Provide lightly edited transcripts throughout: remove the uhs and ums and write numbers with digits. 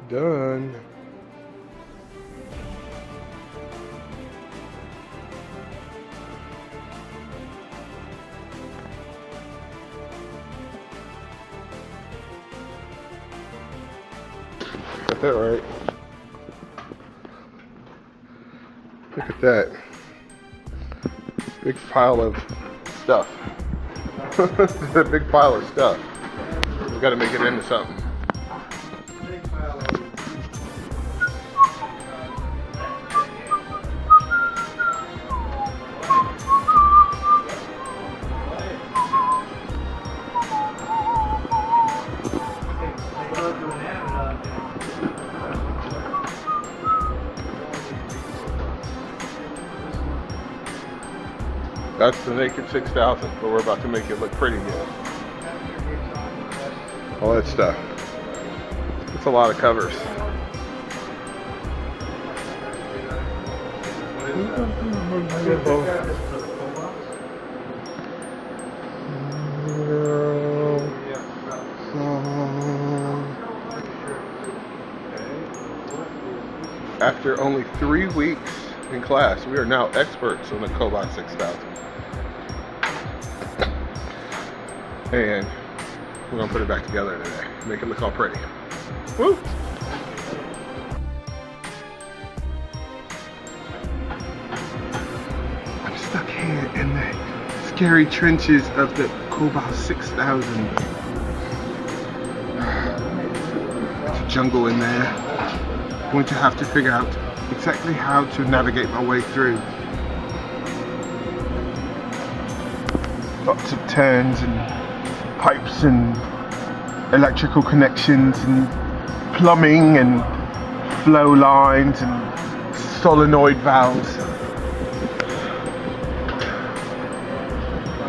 Done. Got that right. Look at that. Big pile of stuff. A big pile of stuff. We gotta make it into something. That's the naked 6000, but we're about to make it look pretty good. All that stuff. It's a lot of covers. After only 3 weeks in class, we are now experts on the Cobas 6000. And we're gonna put it back together today, make it look all pretty. Woo! I'm stuck here in the scary trenches of the Cobas 6000. There's a jungle in there. I'm going to have to figure out exactly how to navigate my way through. Lots of turns and pipes and electrical connections and plumbing and flow lines and solenoid valves.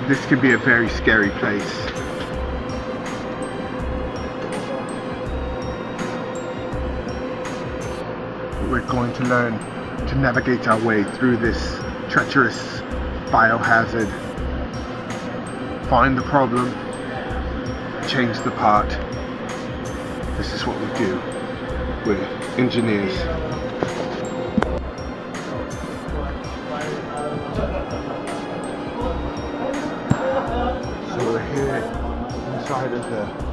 This could be a very scary place. We're going to learn to navigate our way through this treacherous biohazard. Find the problem, change the part. This is what we do. We're engineers. So we're here inside of the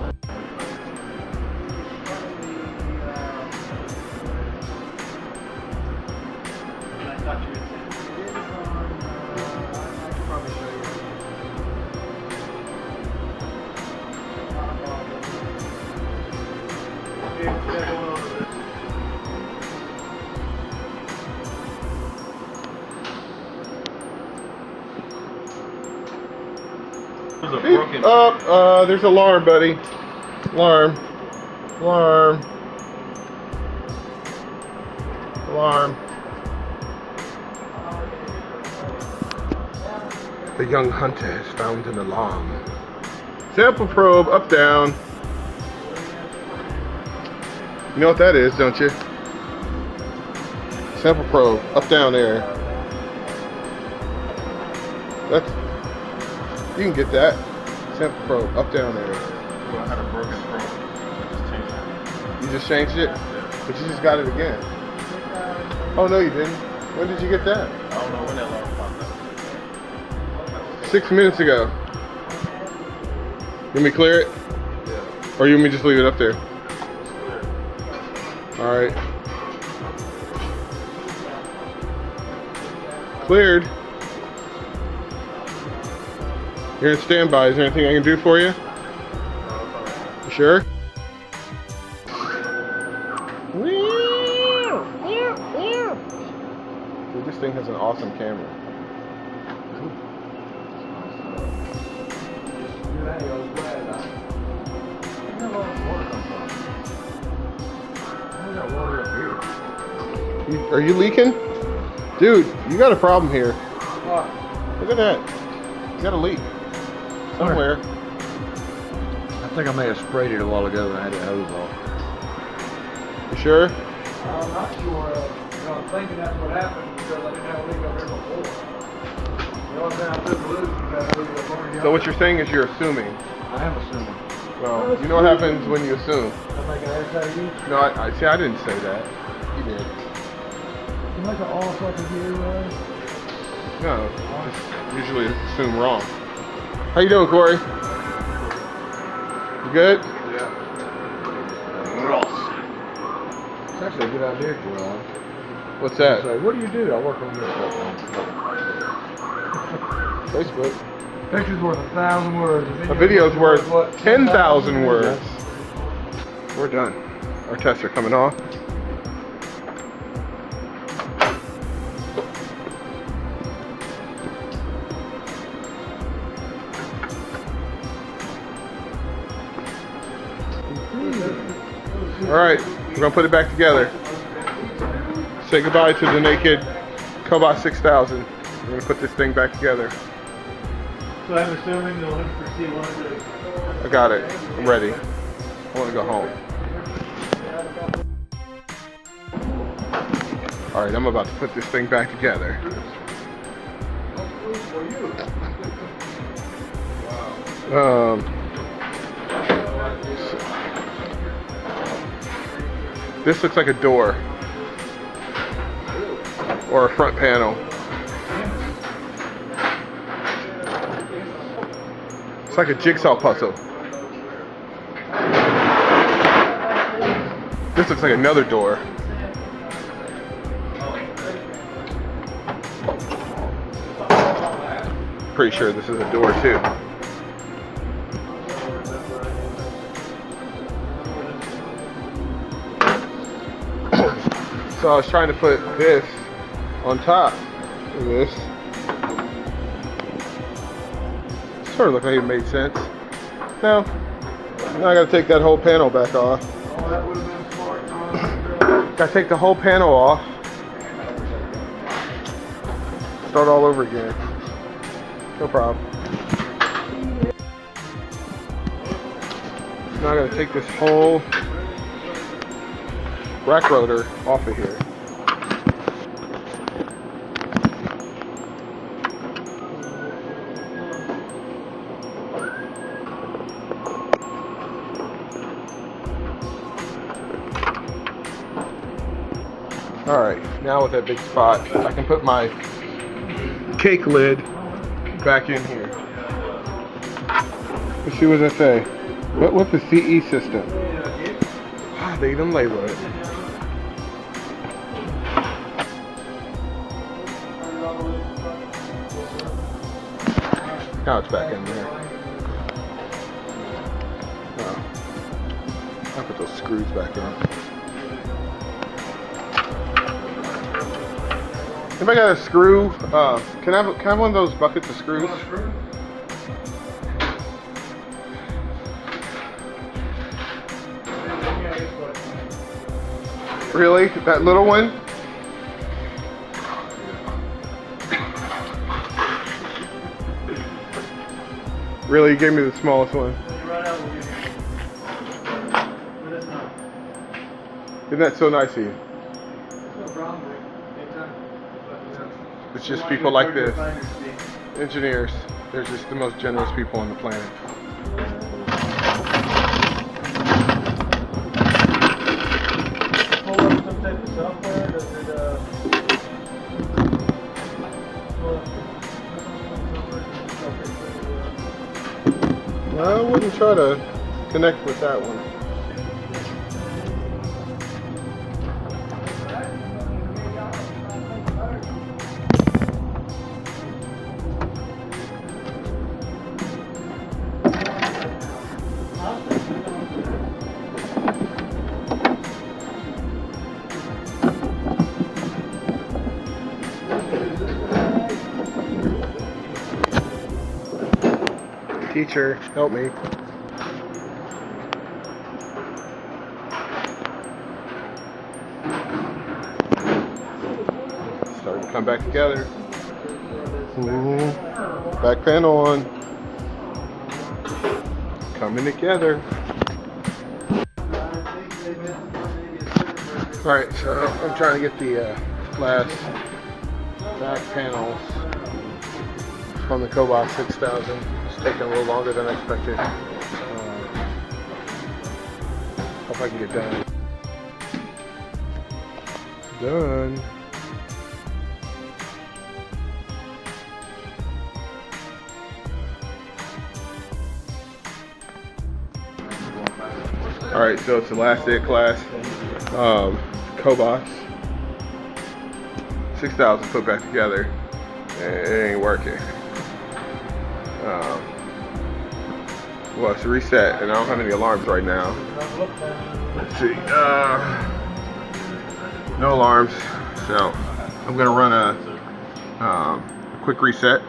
there's an alarm, buddy. Alarm. Alarm. Alarm. The young hunter has found an alarm. Sample probe, up, down. You know what that is, don't you? Sample probe, up, down there. That's, you can get that. Sample probe, up, down there. Well, I had a broken probe. I just changed it. You just changed it? But you just got it again. Oh no, you didn't. When did you get that? I don't know when that alarm popped up. 6 minutes ago. You want me to clear it? Yeah. Or you want me to just leave it up there? It's clear. Alright. Cleared. You're in standby. Is there anything I can do for you? You sure? Dude, this thing has an awesome camera. Are you leaking? Dude, you got a problem here. What? Look at that. You got a leak. Somewhere. I think I may have sprayed it a while ago and I had it hose off. You sure? I'm not sure. I'm thinking that's what happened because I didn't have a leak up here before. The only thing I took loose is that I leak up over here. So what you're saying is you're assuming. I am assuming. Well, you know what happens when you assume. I'm like an ass out of you. No, I see. I didn't say that. You did. I'm like an all fucking you, No, just usually assume wrong. How you doing, Corey? You good? Yeah. It's actually a good idea, Jheron. What's that? Say, what do you do? I work on this stuff. Facebook. Picture's worth 1,000 words. A video's worth what, 10,000 words. We're done. Our tests are coming off. All right, we're gonna put it back together. Say goodbye to the naked Cobas 6000. We're gonna put this thing back together. So I'm assuming they'll look for C1. I got it. I'm ready. I want to go home. All right, I'm about to put this thing back together. This looks like a door or a front panel. It's like a jigsaw puzzle. This looks like another door. Pretty sure this is a door too. So I was trying to put this on top of this. Sort of looked like it made sense. Now I gotta take that whole panel back off. Gotta take the whole panel off. Start all over again. No problem. Now I gotta take this whole rack rotor off of here. Alright, now with that big spot, I can put my cake lid back in here. Let's see what they say. What's the CE system? Ah, they didn't label it. Now it's back in there. Oh. I'll put those screws back in. Anybody got a screw? Can I have one of those buckets of screws? Really? That little one? Really? You gave me the smallest one. Isn't that so nice of you? It's just people like this. Engineers. They're just the most generous people on the planet. Pull up some type of software, does it, I wouldn't try to connect with that one. Teacher, help me. Starting to come back together. Back panel on. Coming together. Alright, so I'm trying to get the last back panels from the Cobas 6000. It's taking a little longer than I expected. I can get done. Done. All right, so it's the last day of class. Cobas, 6,000 put back together, and it ain't working. Well, it's a reset, and I don't have any alarms right now. Let's see. No alarms, so I'm gonna run a quick reset.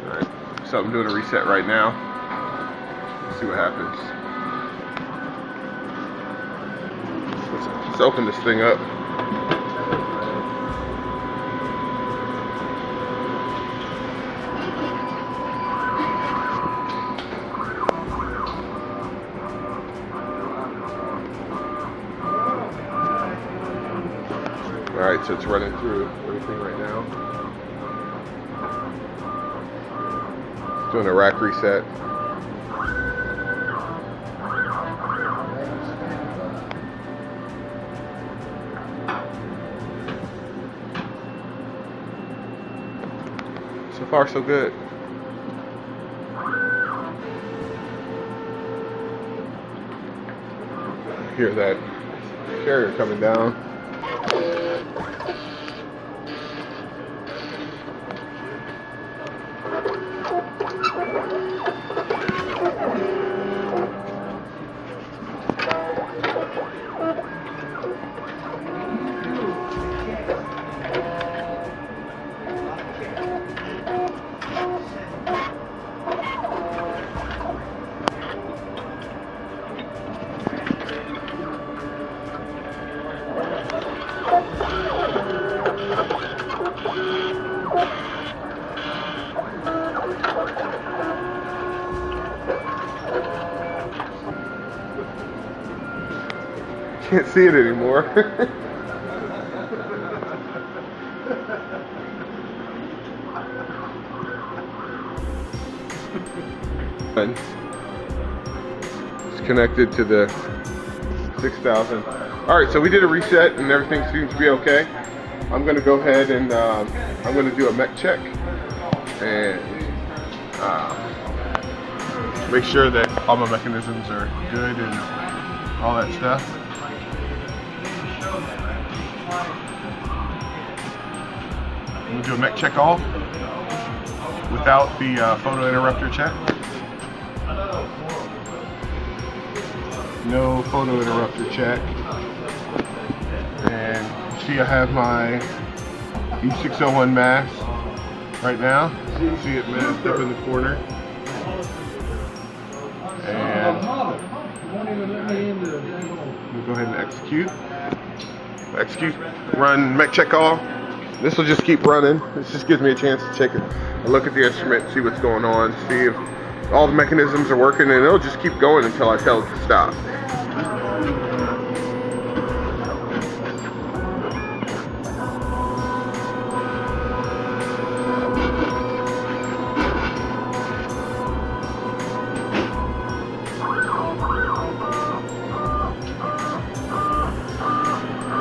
Alright, so I'm doing a reset right now. Let's see what happens. Let's open this thing up. Alright, so it's running through everything right now. It's doing a rack reset. So far, so good. Hear that carrier coming down. Can't see it anymore. It's connected to the 6,000. All right, so we did a reset and everything seems to be okay. I'm gonna go ahead and I'm gonna do a mech check and make sure that all my mechanisms are good and all that stuff. I'm gonna do a mech check all without the photo interrupter check. No photo interrupter check. And you see I have my E601 mask right now. You can see it masked up in the corner. And we'll go ahead and execute. Run mech check all. This will just keep running. This just gives me a chance to take a look at the instrument, see what's going on, see if all the mechanisms are working, and it'll just keep going until I tell it to stop.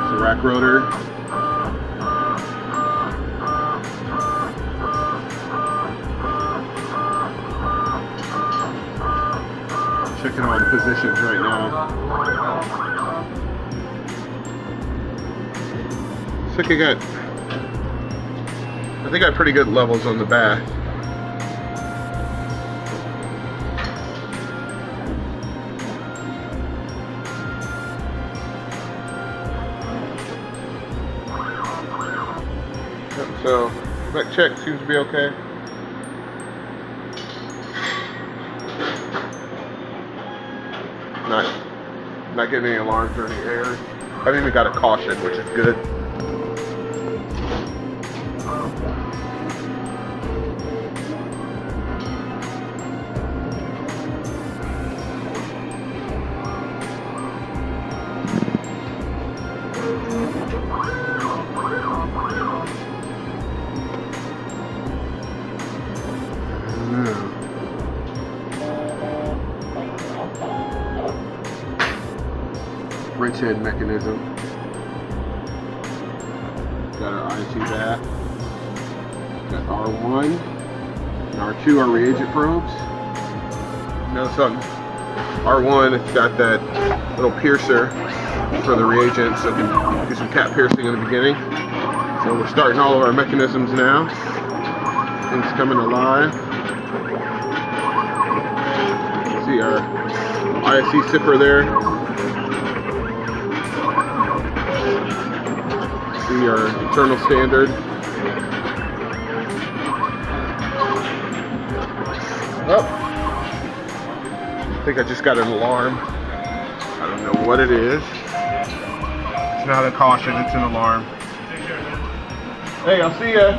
It's a rack rotor. Checking all the positions right now. I think I got pretty good levels on the back. So that check seems to be okay. Not getting any alarms or any errors. I haven't even got a caution, which is good. rinse head mechanism. Got our IC bath. Got R1 and R2 are reagent probes. Notice something. R1, it's got that little piercer for the reagents, so we can do some cap piercing in the beginning. So we're starting all of our mechanisms now. Things coming alive. See our ISC sipper there. See our internal standard. Oh, I think I just got an alarm. I don't know what it is. It's not a caution, it's an alarm. Hey, I'll see ya.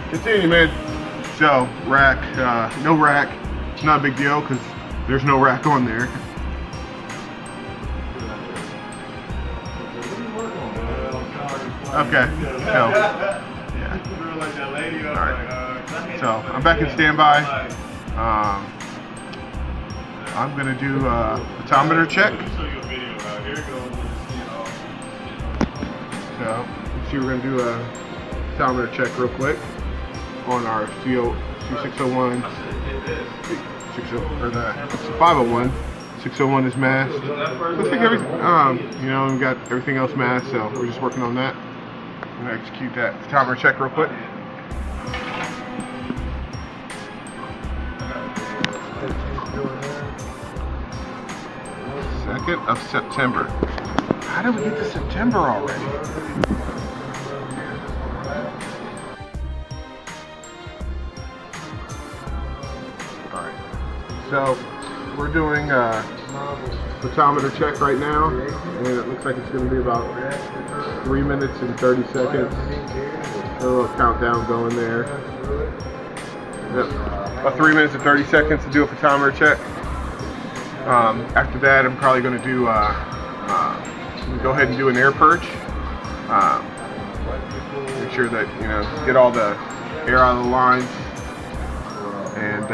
Continue, man. So, rack, no rack. It's not a big deal because there's no rack on there. Okay, so, yeah. Alright, so I'm back in standby. I'm gonna do a photometer check. So, see, we're gonna do a photometer check real quick on our C601, or the 501. 601 is masked. Looks like everything, you know, we've got everything else masked, so we're just working on that. I'm gonna execute that photometer check real quick. 2nd of September. How did we get to September already? Alright, so we're doing a photometer check right now, and it looks like it's going to be about 3 minutes and 30 seconds. A little countdown going there. Yep. About 3 minutes and 30 seconds to do a photometer check. After that, I'm probably going to do go ahead and do an air purge. Make sure that, you know, get all the air out of the lines, and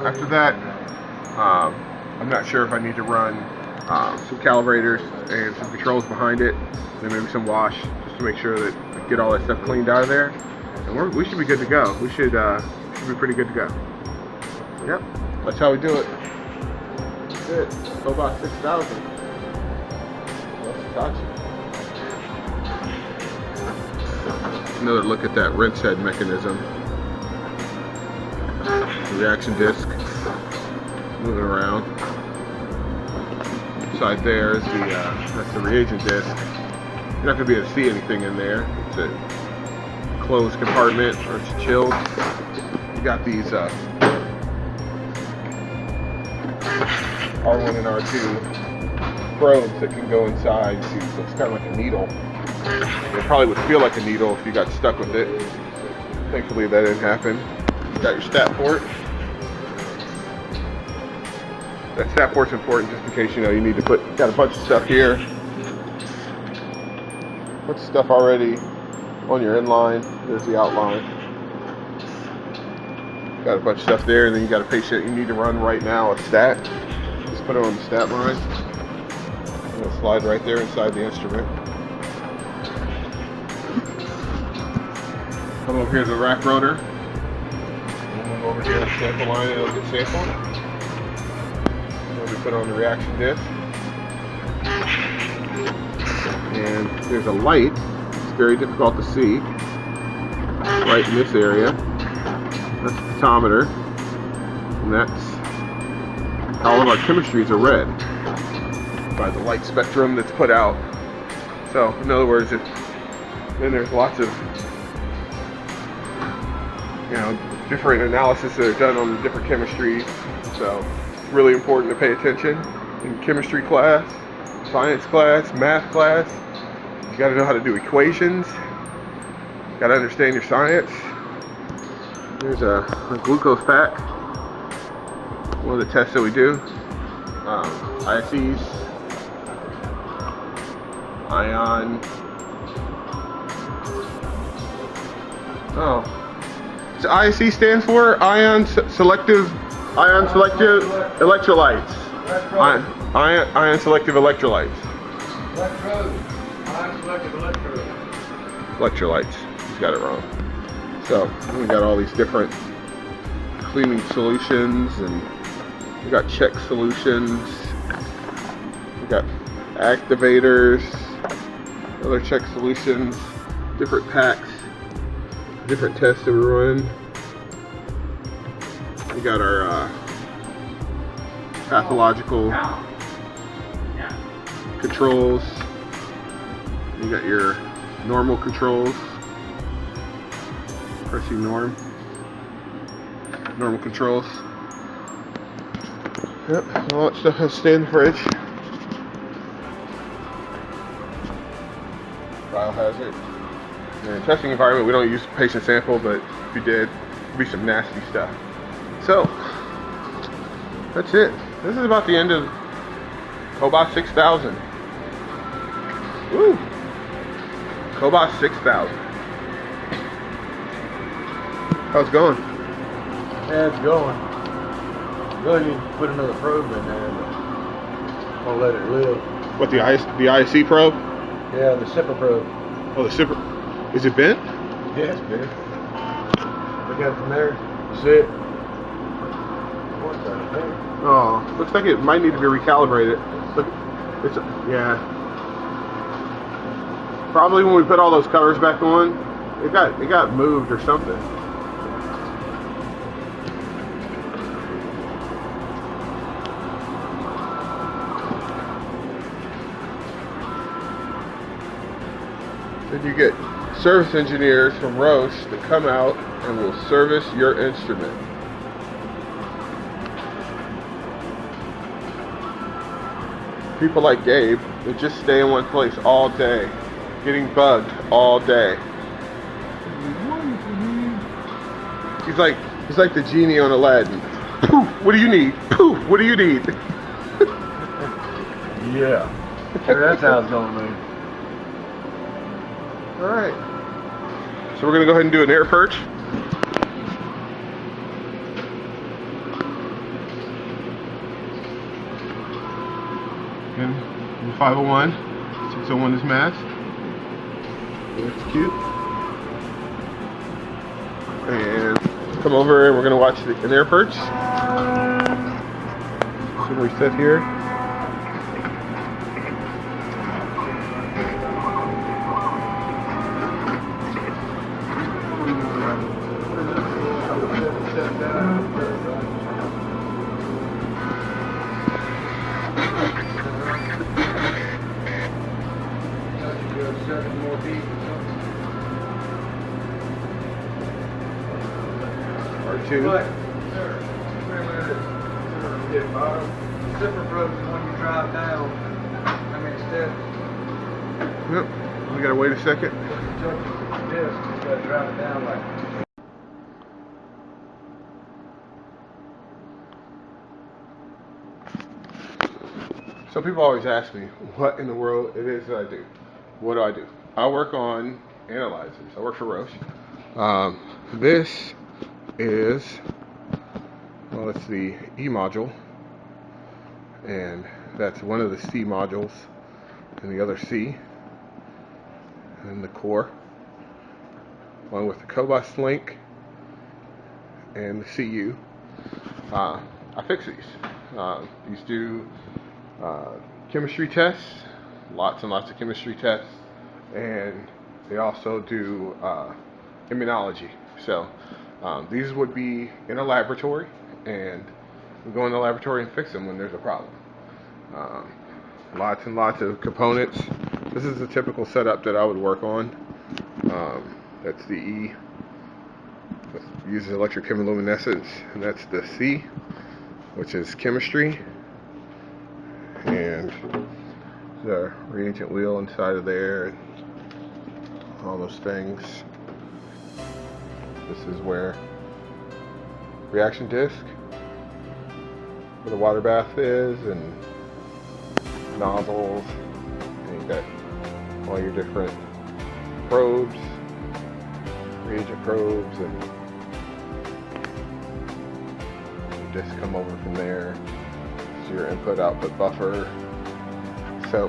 after that, I'm not sure if I need to run some calibrators and some controls behind it, and maybe some wash, just to make sure that I get all that stuff cleaned out of there, and we should be good to go. We should be pretty good to go. Yep, that's how we do it. That's it. Cobas 6000. Let's touch it. Another look at that rinse head mechanism. The reaction disc moving around. Inside there is the that's the reagent disc. You're not going to be able to see anything in there. It's a closed compartment, or it's chilled. You got these R1 and R2 probes that can go inside. See, it looks kind of like a needle. It probably would feel like a needle if you got stuck with it. Thankfully that didn't happen. You got your stat port. That stat port's important just in case, you know, you need to put, got a bunch of stuff here. Bunch of stuff already on your inline. There's the outline. Got a bunch of stuff there, and then you got a patient you need to run right now, a stat. Just put it on the stat line. And it'll slide right there inside the instrument. Come over here to the rack rotor. And then over here to the sample line, and it'll get sampled. And we put on the reaction disc. And there's a light. It's very difficult to see. Right in this area. That's the photometer. And that's all of our chemistries are read by the light spectrum that's put out. So, in other words, then there's lots of, you know, different analysis that are done on different chemistries. So, it's really important to pay attention in chemistry class, science class, math class. You got to know how to do equations. You got to understand your science. There's a glucose pack. One of the tests that we do. ISEs, ion. Oh, so ISE stands for ion selective Ion selective electrolytes. Electrodes. Ion selective electrolytes. Electrodes. Ion selective electrodes. Electrolytes. He's got it wrong. So we got all these different cleaning solutions, and we got check solutions. We got activators, other check solutions, different packs, different tests that we run. We got our pathological controls. You got your normal controls. Pressing normal controls. Yep, all that stuff has to stay in the fridge. Biohazard. In a testing environment, we don't use patient sample, but if we did, it'd be some nasty stuff. So, that's it. This is about the end of Cobas 6000. Woo! Cobas 6000. How's it going? Yeah, it's going. Go ahead and put another probe in there, but I'll let it live. What, the IC probe? Yeah, the sipper probe. Oh, the sipper. Is it bent? Yeah, it's big. Look at it from there. That's it. Oh, looks like it might need to be recalibrated. Look, it's yeah. Probably when we put all those covers back on, it got moved or something. Then you get service engineers from Roche that come out and will service your instrument. People like Gabe that just stay in one place all day, getting bugged all day. He's like the genie on Aladdin. Poof, what do you need? Poof, what do you need? Yeah. Sure, that's how it's going, man. All right. So we're gonna go ahead and do an air perch. And 501, 601 is masked. That's cute. And come over and we're gonna watch an air perch. So we sit here. R2. Zipper probe is when you drive down. I mean, steps. Yep. We gotta wait a second. Yes, you gotta drive it down like. So people always ask me what in the world it is that I do. What do I do? I work on analyzers. I work for Roche. This is, well, it's the E module, and that's one of the C modules, and the other C, and the core, along with the Cobas link and the CU. I fix these. These do chemistry tests, lots and lots of chemistry tests, and they also do immunology. So these would be in a laboratory, and we go in the laboratory and fix them when there's a problem. Lots and lots of components. This is the typical setup that I would work on. That's the E, that uses electrochemiluminescence, and that's the C, which is chemistry, and the reagent wheel inside of there, and all those things. This is where reaction disc, where the water bath is, and nozzles, and you got all your different probes, reagent probes, and just come over from there. So your input output buffer. So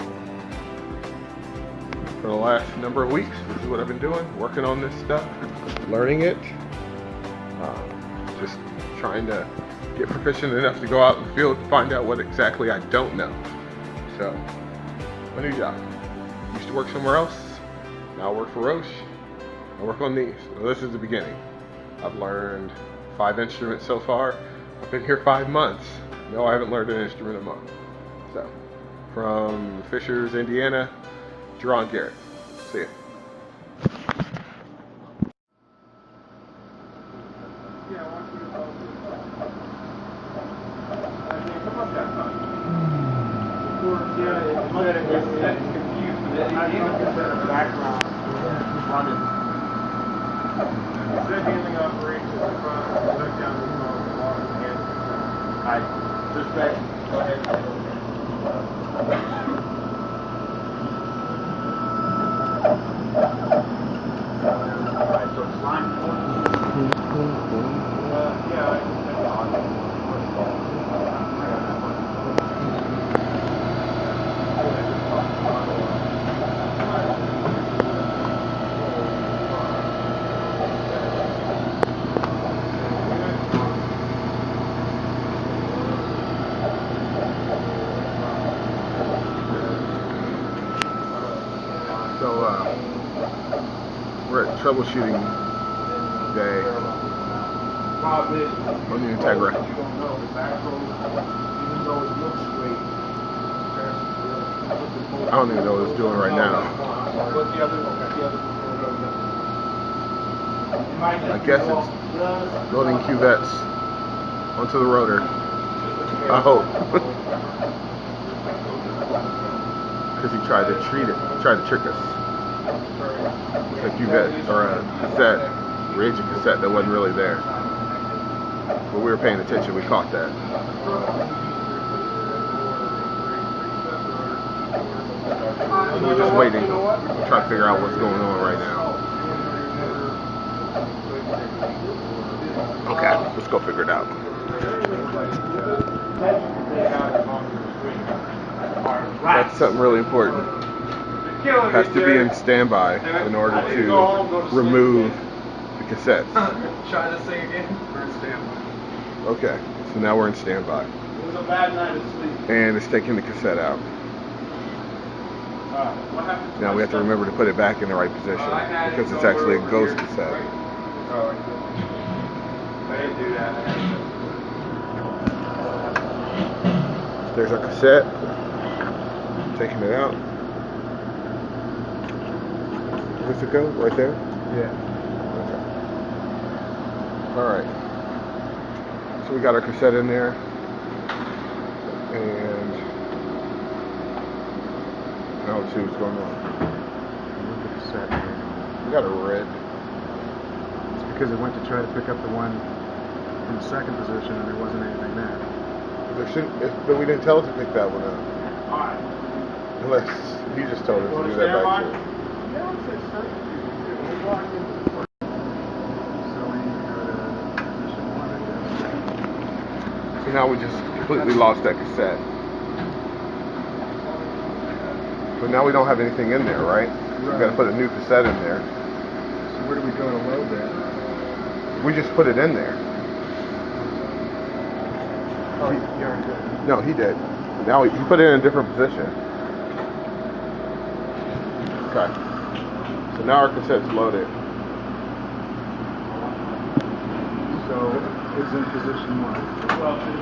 for the last number of weeks, this is what I've been doing, working on this stuff, learning it, just trying to get proficient enough to go out in the field and find out what exactly I don't know. So, my new job. Used to work somewhere else, now I work for Roche. I work on these. So this is the beginning. I've learned 5 instruments so far. I've been here 5 months. No, I haven't learned an instrument a month. So, from Fishers, Indiana, Jheron, Garrett. See ya. We're at troubleshooting day on the Integra. I don't even know what it's doing right now. I guess it's loading cuvettes onto the rotor. I hope. Because he tried to trick us. A cuvette or a cassette, reagent cassette that wasn't really there. But we were paying attention, we caught that. We're just waiting, trying to figure out what's going on right now. Okay, let's go figure it out. That's something really important. Has to be in standby in order to remove the cassettes. Try this thing again. We're in standby. Okay, so now we're in standby. It was a bad night of sleep. And it's taking the cassette out. What happened? Now we have to remember to put it back in the right position because it's actually a ghost cassette. Oh, I didn't do that. There's our cassette. Taking it out. Where's it go? Right there? Yeah. Okay. Alright. So we got our cassette in there. And now let's see what's going on. Look at the cassette here. We got a red. It's because it went to try to pick up the one from the second position and there wasn't anything there. But we didn't tell it to pick that one up. Unless he just told us to do that back there. So now we just completely lost that cassette. But now we don't have anything in there, right? We got to put a new cassette in there. So where do we go to load that? We just put it in there. Oh, you already did. No, he did. Now he put it in a different position. Okay. So now our cassette's loaded. So it's in position 1.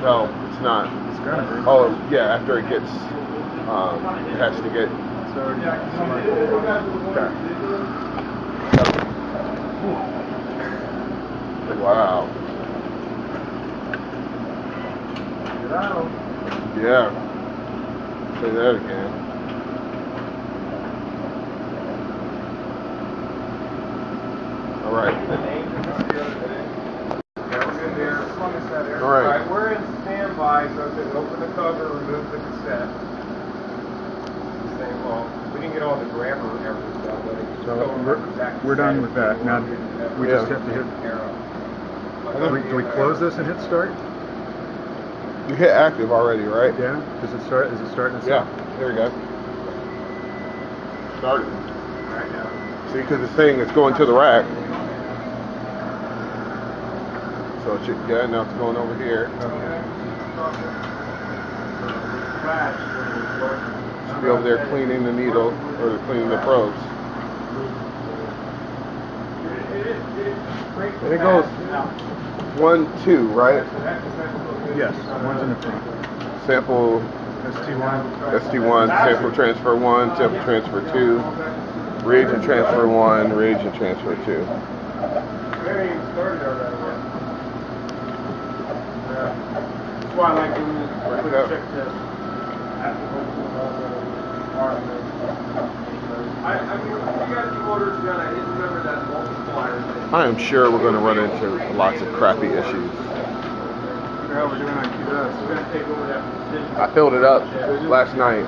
No, it's not. It's gotta be. Oh, yeah, after it gets, it has to get. It's already selected. Okay. Wow. Get out. Yeah. Say that again. All right. All right. We're in standby, so it says open the cover, remove the cassette. Saying, well, we didn't get all the grammar and everything done, but it So we're done with that. Now we just have to hit. Do we close this and hit start? You hit active already, right? Yeah. Does it start? Is it starting to Yeah. stop? There we go. Started. Right now. See, because it's saying it's going to the rack. So it should, yeah, now it's going over here. Should be over there cleaning the needle or cleaning the probes. And it goes 1, 2, right? Yes. One's in the front. Sample ST1. ST1, sample transfer 1, sample transfer 2, reagent transfer 1, reagent transfer 2. That's why I like doing this quick check test after I mean, you got the orders done. I didn't remember that multiplier thing. I am sure we're going to run into lots of crappy issues. How we're doing on Cobas? We're gonna take over that position. I filled it up last night.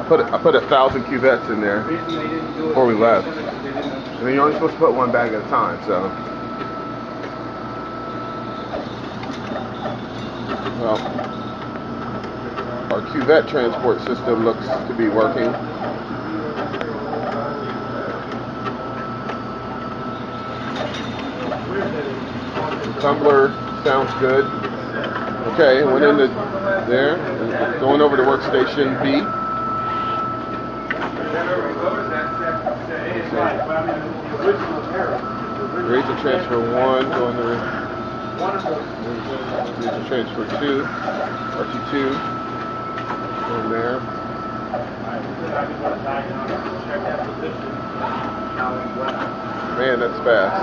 I put 1,000 cuvettes in there The reason they didn't do it before we left. is because they didn't. And then you're only supposed to put 1 bag at a time, so. Well, our cuvette transport system looks to be working. Tumbler sounds good. Okay, went into there, and going over to workstation B. Reagent transfer 1, going to reagent transfer 2, RT2, going there. Man, that's fast.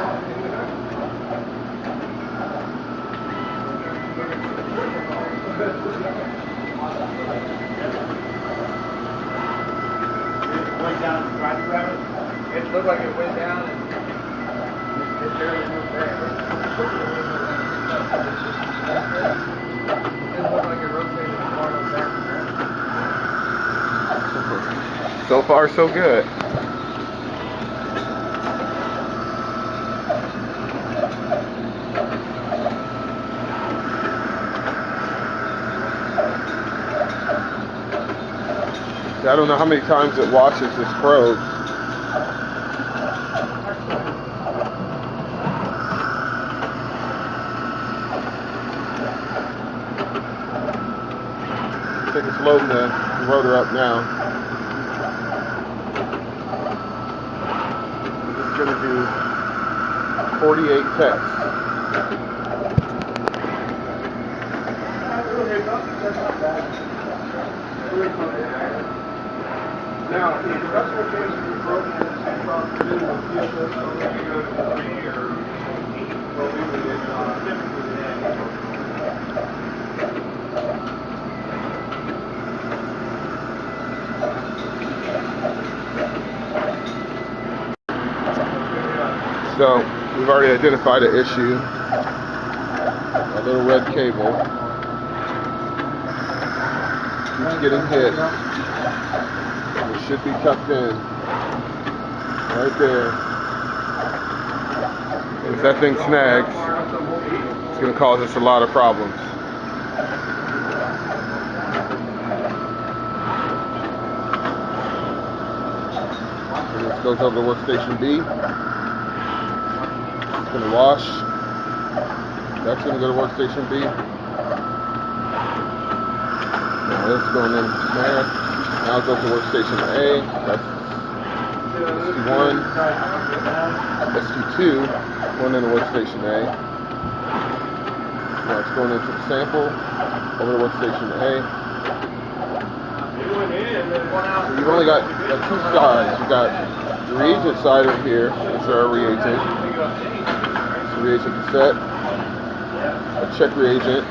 It looked like it went down and it barely moved back. It looked like it rotated forward back. So far, so good. I don't know how many times it washes this probe. I think it's loading the rotor up now. It's going to do 48 tests. Now, if the customer pays for the program at the same problem, then we'll see if those are going to go to the 3 or 8. Well, we would typically So, we've already identified an issue. A little red cable. Keeps getting hit. It should be tucked in. Right there. If that thing snags, it's going to cause us a lot of problems. And this goes over to workstation B. It's going to wash. That's going to go to workstation B. Now this going in there. Now it goes to workstation A. That's ST1. ST2 going into workstation A. Now it's going into the sample over to workstation A. So you've only got 2 sides. You've got the reagent side over here. This is our reagent. It's a reagent cassette. A check reagent.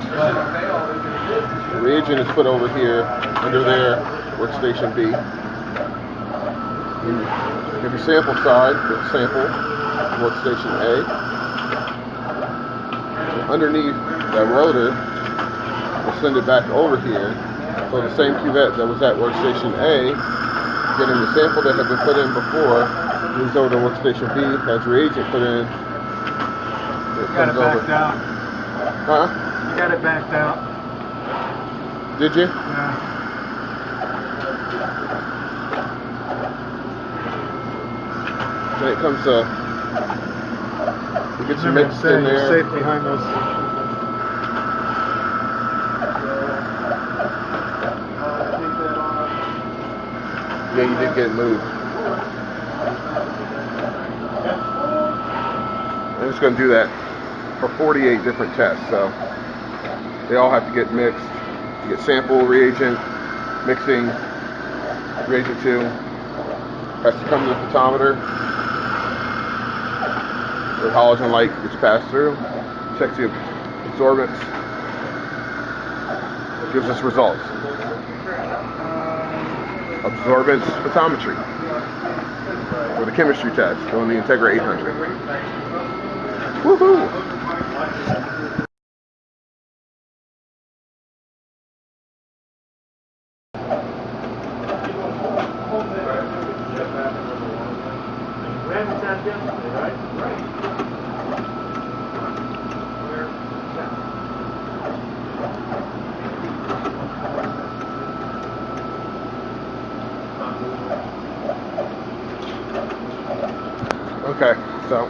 The reagent is put over here under there, workstation B. You have your sample side, the sample, workstation A. So underneath that rotor, we'll send it back over here. So the same cuvette that was at workstation A, getting the sample that had been put in before, moves over to workstation B, has reagent put in. It comes over. Down. Huh? I got it backed out. Did you? Yeah. When it comes to, you get your Remember mix saying in you're there. safe behind those. Yeah, you did get it moved. I'm just going to do that for 48 different tests. So they all have to get mixed. You get sample, reagent, mixing, reagent 2. Has to come to the photometer. The halogen light gets passed through. Checks the absorbance. Gives us results. Absorbance photometry. For the chemistry test on the Integra 800. Woohoo! Okay, so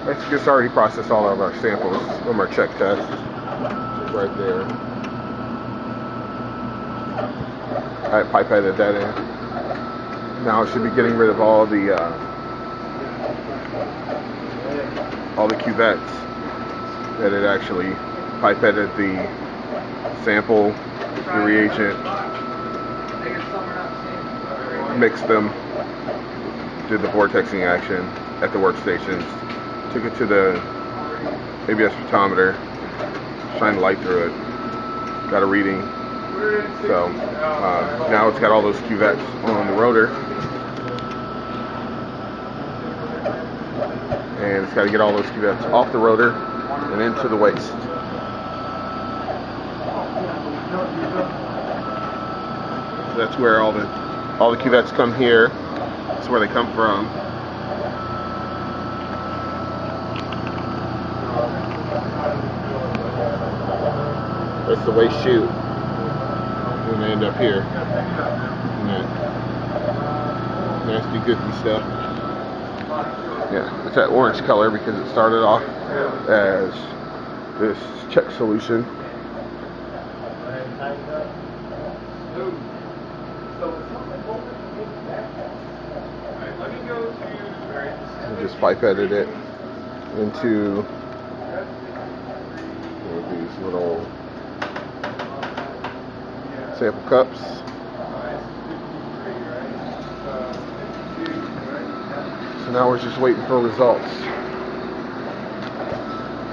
let's just already processed all of our samples from our check test. Right there. I pipetted that in. Now I should be getting rid of all the cuvettes that it actually pipetted the sample, the reagent, mixed them, did the vortexing action at the workstations, took it to the ABS photometer, shined light through it, got a reading. So now it's got all those cuvettes on the rotor, and it's got to get all those cuvettes off the rotor and into the waste. So that's where all the cuvettes come here. That's where they come from. That's the waste chute. And they end up here. And that nasty, goofy stuff. Yeah, it's that orange color because it started off as this check solution. I just pipetted it into these little sample cups. So now we're just waiting for results.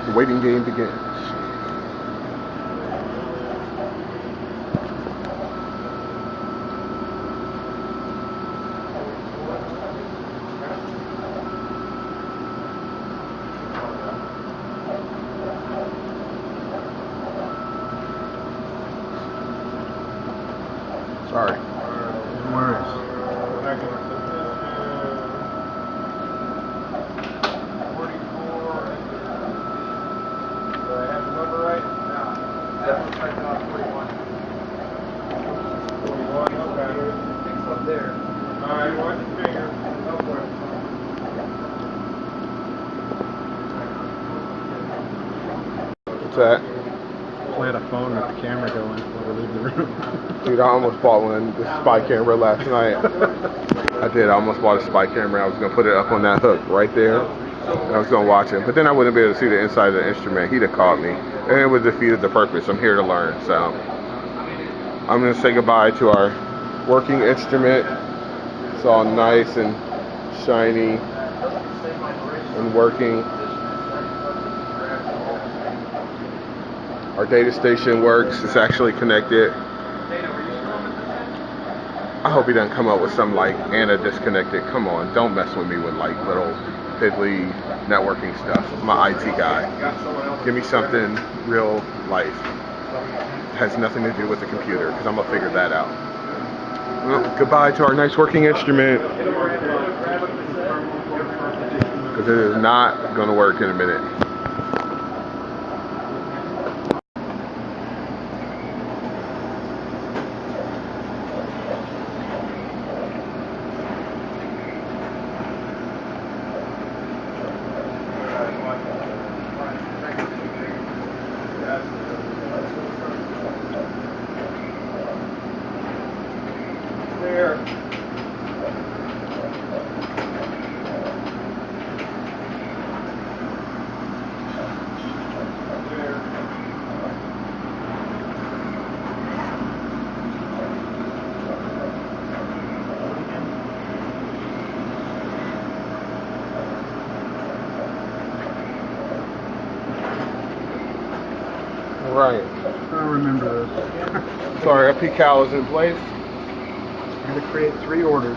The waiting game begins. Sorry. No worries. Do I have the number right? No. That one's right now, 41. 41, okay. It's up there. Alright, watch your finger. Go for it. What's that? Play a phone with the camera going before we leave the room. Dude, I almost bought the spy camera last night. I did. I almost bought a spy camera. I was going to put it up on that hook right there. And I was going to watch him. But then I wouldn't be able to see the inside of the instrument. He'd have caught me. And it would have defeated the purpose. I'm here to learn. So I'm going to say goodbye to our working instrument. It's all nice and shiny and working. Our data station works. It's actually connected. I hope he doesn't come up with some like Anna disconnected. Come on, don't mess with me with like little piddly networking stuff. I'm an IT guy. Give me something real life. Has nothing to do with the computer because I'm gonna figure that out. Well, goodbye to our nice working instrument because it is not gonna work in a minute. Garrett. Right. I remember this. Sorry, FP cal is in place. I'm going to create 3 orders.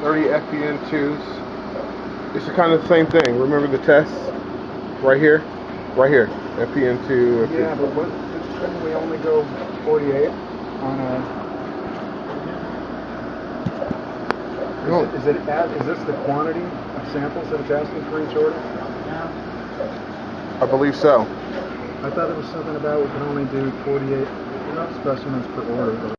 30 FPN2s. It's kind of the same thing. Remember the tests? Right here? Right here. FPN2. Yeah, but shouldn't we only go 48 on a... Is this the quantity of samples that it's asking for each order? I believe so. I thought it was something about we can only do 48 specimens per order.